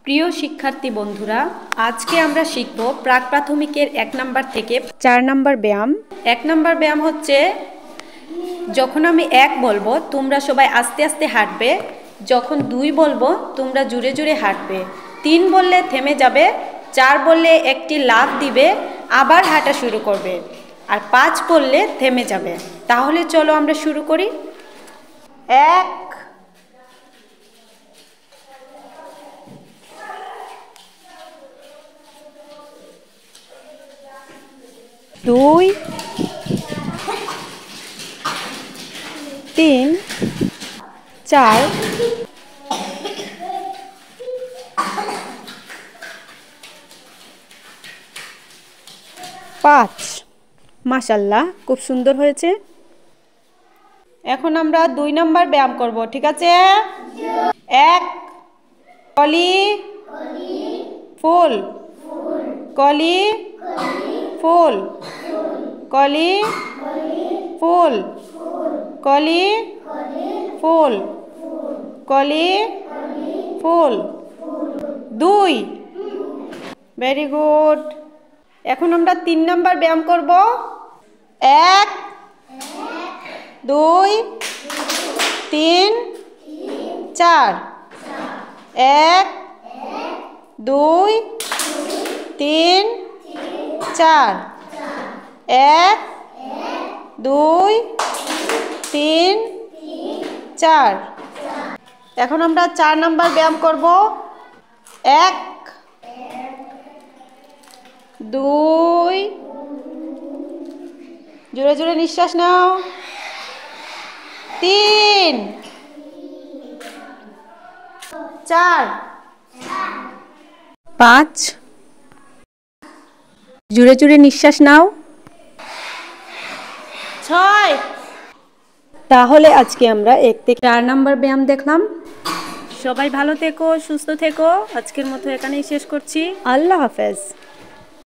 প্রিয় শিক্ষার্থী বন্ধুরা, আজকে আমরা শিখব প্রাক প্রাথমিকের 1 নাম্বার থেকে 4 নাম্বার ব্যায়াম। 1 নাম্বার ব্যায়াম হচ্ছে, যখন আমি 1 বলবো তোমরা সবাই আস্তে আস্তে হাঁটবে, যখন 2 বলবো তোমরা জোরে জোরে হাঁটবে, 3 বললে থেমে যাবে, 4 বললে একটি লাফ দিবে, আবার হাঁটা শুরু করবে, আর 5 বললে থেমে যাবে। তাহলে চলো আমরা শুরু করি। 1 2 3 4 5। মাশাআল্লাহ, খুব সুন্দর হয়েছে। এখন আমরা 2 নাম্বার ব্যায়াম করব, ঠিক আছে? 1 কলি ফুল, কলি ফুল, কলি ফুল, কলি ফুল, কলি ফুল। 2। Very good. এখন আমরা 3 নাম্বার ব্যায়াম করব। 1 2 3 4। 1 2 3 4। 1 2 3 4। এখন আমরা 4 নাম্বার ব্যায়াম করব। 1 2, জোরে জোরে নিঃশ্বাস নাও, 3 4 5, জোরে জোরে নিঃশ্বাস নাও, 6। তাহলে আজকে আমরা 1 থেকে 4 নাম্বার ব্যায়াম দেখলাম। সবাই ভালো থেকো, সুস্থ থেকো। আজকের মতো এখানেই শেষ করছি। আল্লাহ হাফেজ।